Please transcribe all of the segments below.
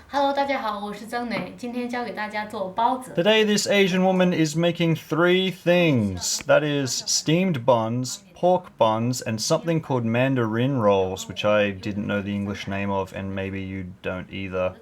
Hello，大家好，我是曾蕾，今天教给大家做包子。 Today, this Asian woman is making three things. That is steamed buns, pork buns, and something called Mandarin rolls, which I didn't know the English name of, and maybe you don't either.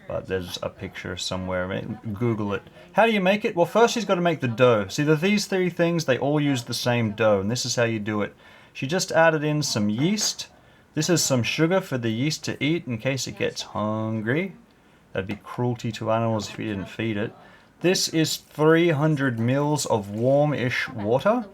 But there's a picture somewhere. Google it. How do you make it? Well, first she's got to make the dough. See, these three things, they all use the same dough, and this is how you do it. She just added in some yeast. This is some sugar for the yeast to eat in case it gets hungry. That'd be cruelty to animals if you didn't feed it. This is 300 mils of warm-ish water,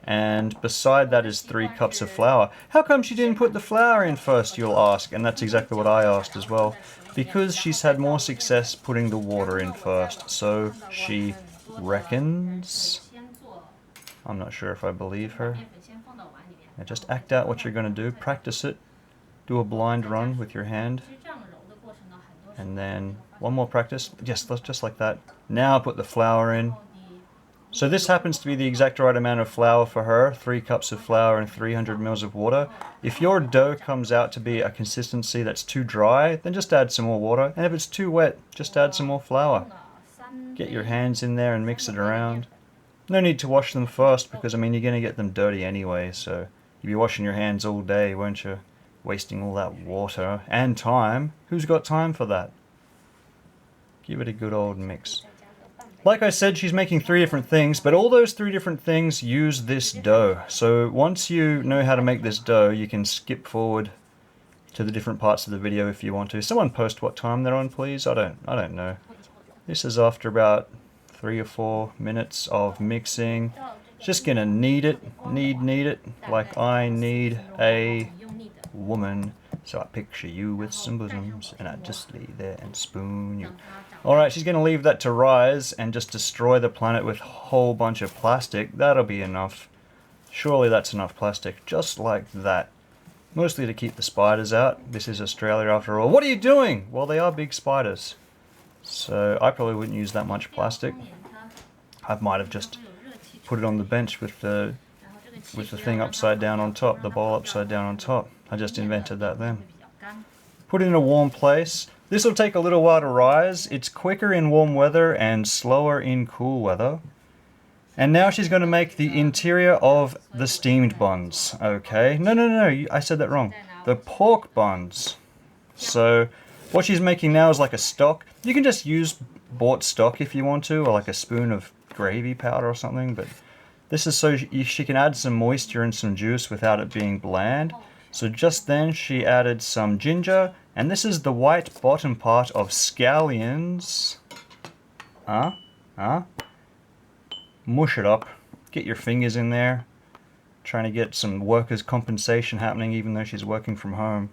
and beside that is 3 cups of flour. How come she didn't put the flour in first, you'll ask? And that's exactly what I asked as well. Because she's had more success putting the water in first, so she reckons. I'm not sure if I believe her. Now just act out what you're going to do, practice it, do a blind run with your hand. And then one more practice, just like that. Now put the flour in. So this happens to be the exact right amount of flour for her, 3 cups of flour and 300 mils of water. If your dough comes out to be a consistency that's too dry, then just add some more water. And if it's too wet, just add some more flour. Get your hands in there and mix it around. No need to wash them first because, I mean, you're going to get them dirty anyway, so you'll be washing your hands all day, won't you? Wasting all that water and time. Who's got time for that? Give it a good old mix. Like I said, she's making 3 different things, but all those 3 different things use this dough. So once you know how to make this dough, you can skip forward to the different parts of the video if you want to. Someone post what time they're on, please. I don't know. This is after about 3 or 4 minutes of mixing. Just gonna knead it, knead it, like I need a woman. So I picture you with some bosoms, and I just lay there and spoon you. Alright, she's going to leave that to rise and just destroy the planet with a whole bunch of plastic. That'll be enough. Surely that's enough plastic, just like that. Mostly to keep the spiders out. This is Australia after all. What are you doing? Well, they are big spiders. So I probably wouldn't use that much plastic. I might have just put it on the bench with the thing upside down on top, the bowl upside down on top. I just invented that then. Put it in a warm place. This will take a little while to rise. It's quicker in warm weather and slower in cool weather. And now she's going to make the interior of the steamed buns. Okay. No. I said that wrong. The pork buns. So what she's making now is like a stock. You can just use bought stock if you want to, or like a spoon of gravy powder or something, but this is so she can add some moisture and some juice without it being bland. So just then she added some ginger, and this is the white bottom part of scallions. Mush it up. Get your fingers in there. Trying to get some workers' compensation happening even though she's working from home.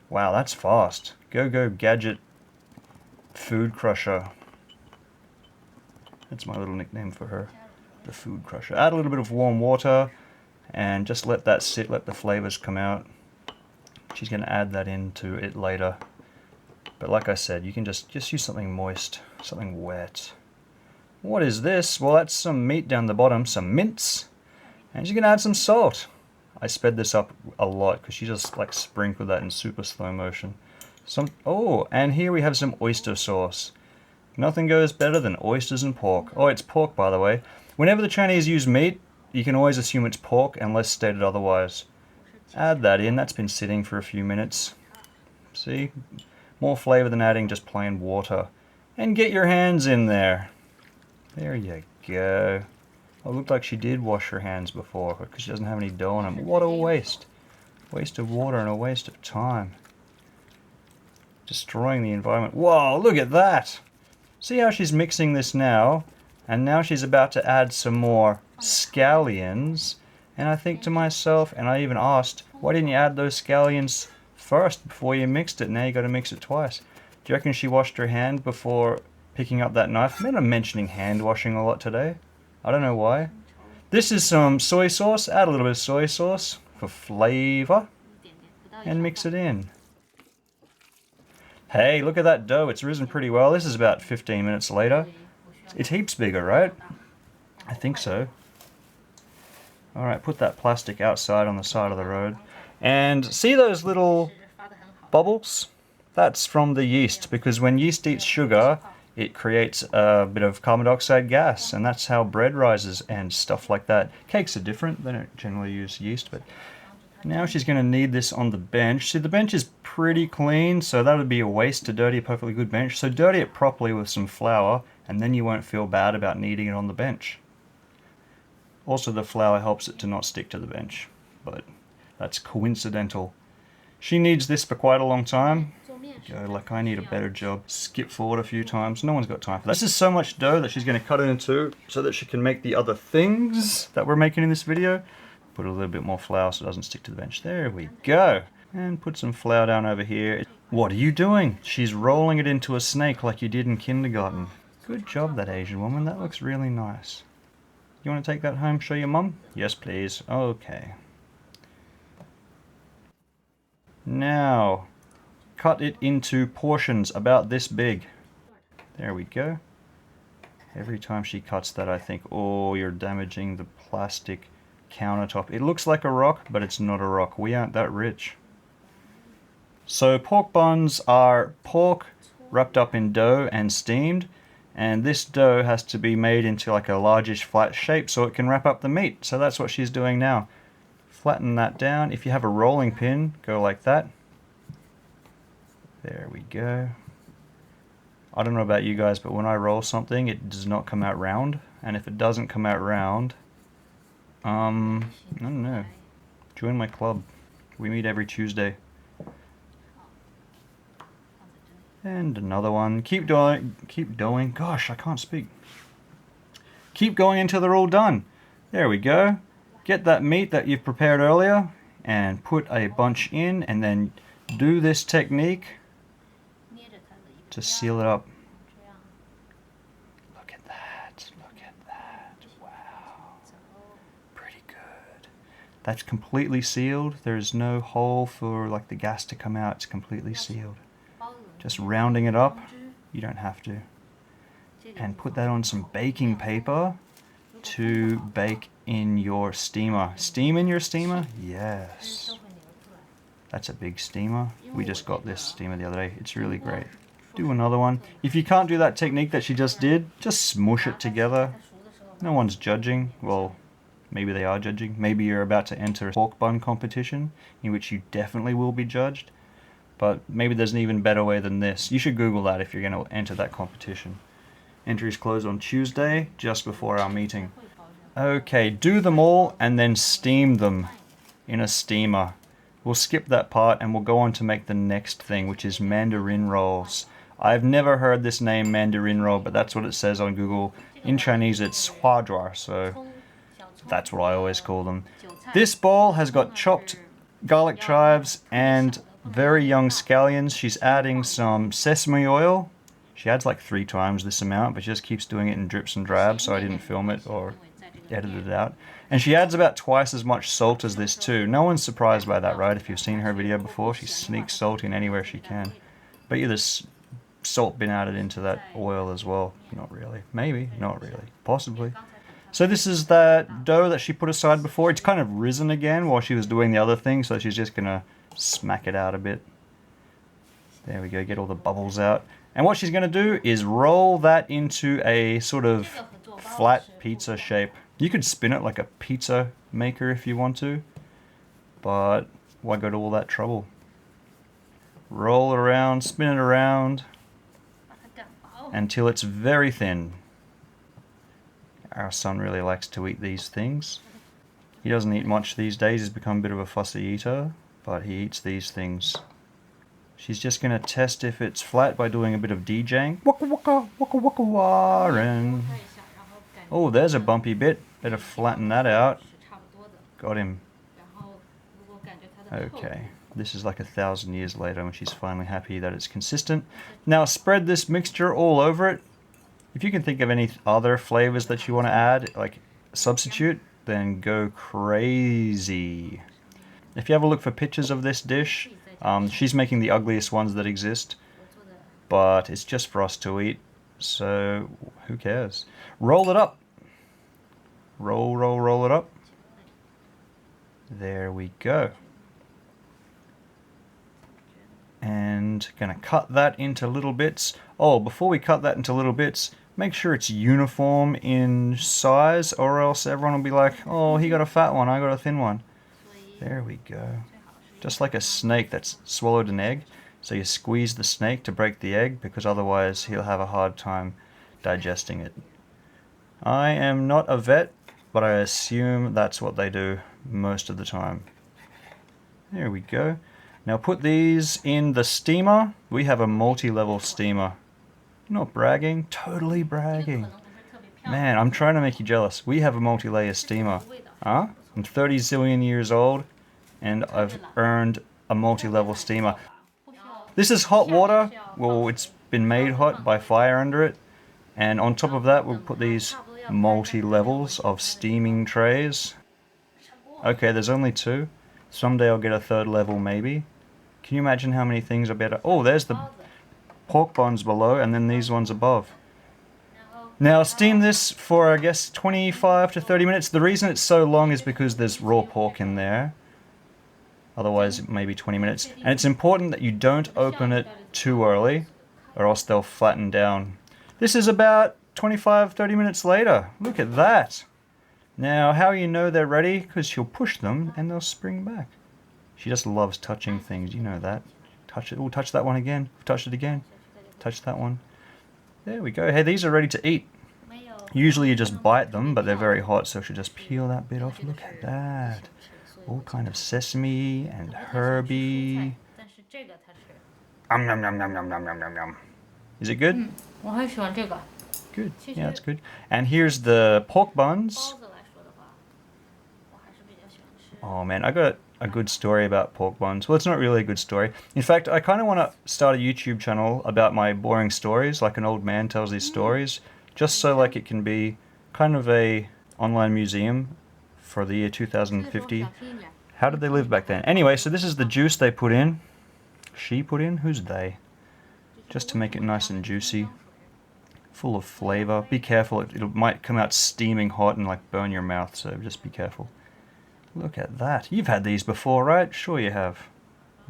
Wow, that's fast. Go gadget food crusher. That's my little nickname for her. The food crusher. Add a little bit of warm water and just let that sit, let the flavors come out. She's going to add that into it later. But like I said, you can just use something moist, something wet. What is this? Well, that's some meat down the bottom, some mince. And she's going to add some salt. I sped this up a lot because she just like sprinkled that in super slow motion. Oh, and here we have some oyster sauce. Nothing goes better than oysters and pork. Oh, it's pork, by the way. Whenever the Chinese use meat, you can always assume it's pork unless stated otherwise. Add that in. That's been sitting for a few minutes. See? More flavor than adding just plain water. And get your hands in there. There you go. Oh, it looked like she did wash her hands before because she doesn't have any dough on them. What a waste. Waste of water and a waste of time. Destroying the environment. Whoa, look at that! See how she's mixing this now? And now she's about to add some more scallions. And I think to myself, and I even asked, why didn't you add those scallions first before you mixed it? Now you got to mix it twice. Do you reckon she washed her hand before picking up that knife? I'm mentioning hand washing a lot today. I don't know why. This is some soy sauce. Add a little bit of soy sauce for flavor. And mix it in. Hey, look at that dough. It's risen pretty well. This is about 15 minutes later. It's heaps bigger, right? I think so. Alright, put that plastic outside on the side of the road. And see those little bubbles? That's from the yeast, because when yeast eats sugar, it creates a bit of carbon dioxide gas, and that's how bread rises and stuff like that. Cakes are different, they don't generally use yeast, but now she's going to knead this on the bench. See, the bench is pretty clean, so that would be a waste to dirty a perfectly good bench. So dirty it properly with some flour, and then you won't feel bad about kneading it on the bench. Also, the flour helps it to not stick to the bench, but that's coincidental. She needs this for quite a long time. Go, like I need a better job. Skip forward a few times. No one's got time for that. This is so much dough that she's going to cut it in two so that she can make the other things that we're making in this video. Put a little bit more flour so it doesn't stick to the bench. There we go. And put some flour down over here. What are you doing? She's rolling it into a snake like you did in kindergarten. Good job, that Asian woman. That looks really nice. You want to take that home, show your mum? Yes, please. Okay. Now, cut it into portions about this big. There we go. Every time she cuts that, I think, oh, you're damaging the plastic countertop. It looks like a rock, but it's not a rock. We aren't that rich. So pork buns are pork wrapped up in dough and steamed, and this dough has to be made into like a largish flat shape so it can wrap up the meat. So that's what she's doing now. Flatten that down. If you have a rolling pin, go like that. There we go. I don't know about you guys, but when I roll something, it does not come out round. And if it doesn't come out round, I don't know. Join my club. We meet every Tuesday. And another one. Keep doing. Gosh, I can't speak. Keep going until they're all done. There we go. Get that meat that you've prepared earlier and put a bunch in, and then do this technique to seal it up. Look at that. Look at that. Wow. Pretty good. That's completely sealed. There's no hole for like the gas to come out. It's completely sealed. Just rounding it up. You don't have to. And put that on some baking paper to bake in your steamer. Steam in your steamer? Yes. That's a big steamer. We just got this steamer the other day. It's really great. Do another one. If you can't do that technique that she just did, just smush it together. No one's judging. Well, maybe they are judging. Maybe you're about to enter a pork bun competition in which you definitely will be judged. But maybe there's an even better way than this. You should Google that if you're going to enter that competition. Entries close on Tuesday, just before our meeting. Okay, do them all and then steam them in a steamer. We'll skip that part and we'll go on to make the next thing, which is Mandarin rolls. I've never heard this name Mandarin roll, but that's what it says on Google. In Chinese it's huajuar, so that's what I always call them. This bowl has got chopped garlic chives and very young scallions. She's adding some sesame oil. She adds like 3 times this amount, but she just keeps doing it in drips and drabs, so I didn't film it or edit it out. And she adds about twice as much salt as this too. No one's surprised by that, right? If you've seen her video before, she sneaks salt in anywhere she can. But yeah, there's salt been added into that oil as well. Not really. Maybe. Not really. Possibly. So this is that dough that she put aside before. It's kind of risen again while she was doing the other thing, so she's just going to smack it out a bit. There we go, get all the bubbles out. And what she's going to do is roll that into a sort of flat pizza shape. You could spin it like a pizza maker if you want to, but why go to all that trouble? Roll it around, spin it around until it's very thin. Our son really likes to eat these things. He doesn't eat much these days, he's become a bit of a fussy eater, but he eats these things. She's just going to test if it's flat by doing a bit of DJing. Waka waka, waka waka warren. Oh, there's a bumpy bit. Better flatten that out. Got him. Okay, this is like 1,000 years later when she's finally happy that it's consistent. Now spread this mixture all over it. If you can think of any other flavors that you want to add, like substitute, then go crazy. If you have a look for pictures of this dish, she's making the ugliest ones that exist, but it's just for us to eat, so who cares? Roll it up. Roll, roll, roll it up. There we go. And And gonna cut that into little bits. Oh, before we cut that into little bits, make sure it's uniform in size, or else everyone will be like, oh, he got a fat one, I got a thin one. There we go. Just like a snake that's swallowed an egg. So you squeeze the snake to break the egg, because otherwise he'll have a hard time digesting it. I am not a vet, but I assume that's what they do most of the time. There we go. Now put these in the steamer. We have a multi-level steamer. Not bragging, totally bragging. Man, I'm trying to make you jealous. We have a multi-layer steamer. Huh? I'm 30 zillion years old, and I've earned a multi-level steamer. This is hot water. Well, it's been made hot by fire under it. And on top of that, we'll put these multi-levels of steaming trays. Okay, there's only 2. Someday I'll get a 3rd level, maybe. Can you imagine how many things are better? Oh, there's the pork buns below, and then these ones above. Now steam this for, I guess, 25 to 30 minutes. The reason it's so long is because there's raw pork in there. Otherwise, maybe 20 minutes. And it's important that you don't open it too early, or else they'll flatten down. This is about 25-30 minutes later. Look at that. Now, how you know they're ready? Because she'll push them and they'll spring back. She just loves touching things, you know that. Touch it. Oh, touch that one again. Touch it again. Touch that one. There we go. Hey, these are ready to eat. Usually you just bite them, but they're very hot, so she'll just peel that bit off. Look at that. All kind of sesame and herby. Nom nom nom nom nom nom nom nom. Is it good? Good. Yeah, it's good. And here's the pork buns. Oh man, I got a good story about pork buns. Well, it's not really a good story. In fact, I kind of want to start a YouTube channel about my boring stories, like an old man tells his stories, just so like it can be kind of a online museum for the year 2050. How did they live back then? Anyway, so this is the juice they put in. She put in? Who's they? Just to make it nice and juicy. Full of flavor. Be careful, it might come out steaming hot and like burn your mouth, so just be careful. Look at that. You've had these before, right? Sure you have.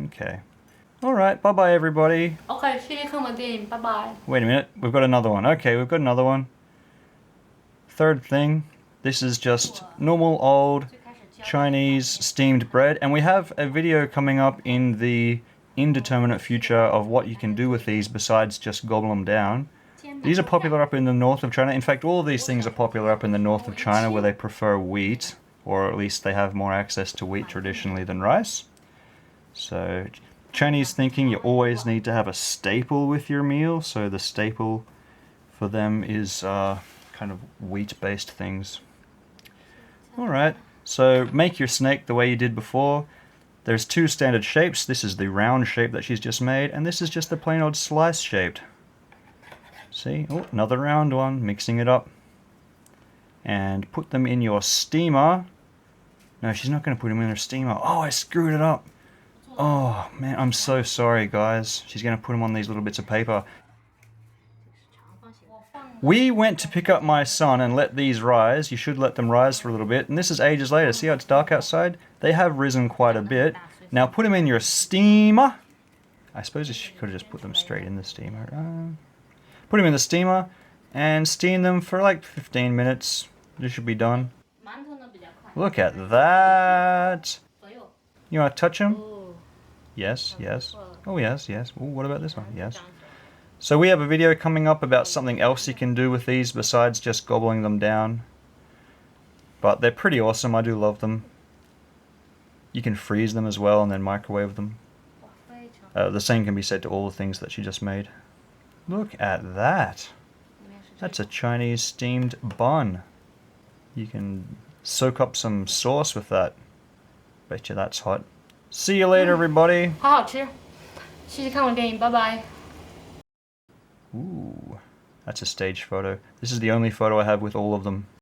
Okay. Alright, bye-bye everybody. Okay, see you come again. Bye-bye. Wait a minute, we've got another one. Okay, we've got another one. 3rd thing. This is just normal old Chinese steamed bread. And we have a video coming up in the indeterminate future of what you can do with these besides just gobble them down. These are popular up in the north of China. In fact, all of these things are popular up in the north of China where they prefer wheat, or at least they have more access to wheat traditionally than rice. So, Chinese thinking, you always need to have a staple with your meal, so the staple for them is kind of wheat-based things. Alright, so make your snake the way you did before. There's 2 standard shapes. This is the round shape that she's just made, and this is just the plain old slice-shaped. See? Oh, another round one, mixing it up. And put them in your steamer. No, she's not going to put them in her steamer. Oh, I screwed it up. Oh, man, I'm so sorry, guys. She's going to put them on these little bits of paper. We went to pick up my son and let these rise. You should let them rise for a little bit. And this is ages later. See how it's dark outside? They have risen quite a bit. Now put them in your steamer. I suppose she could have just put them straight in the steamer. Put them in the steamer and steam them for like 15 minutes. This should be done. Look at that. You want to touch them? Yes, yes. Oh, yes, yes. Ooh, what about this one? Yes. So we have a video coming up about something else you can do with these besides just gobbling them down. But they're pretty awesome. I do love them. You can freeze them as well and then microwave them. The same can be said to all the things that she just made. Look at that. That's a Chinese steamed bun. You can soak up some sauce with that. Bet you that's hot. See you later, everybody. 好好吃，谢谢看我电影，拜拜。 Ooh, that's a stage photo. This is the only photo I have with all of them.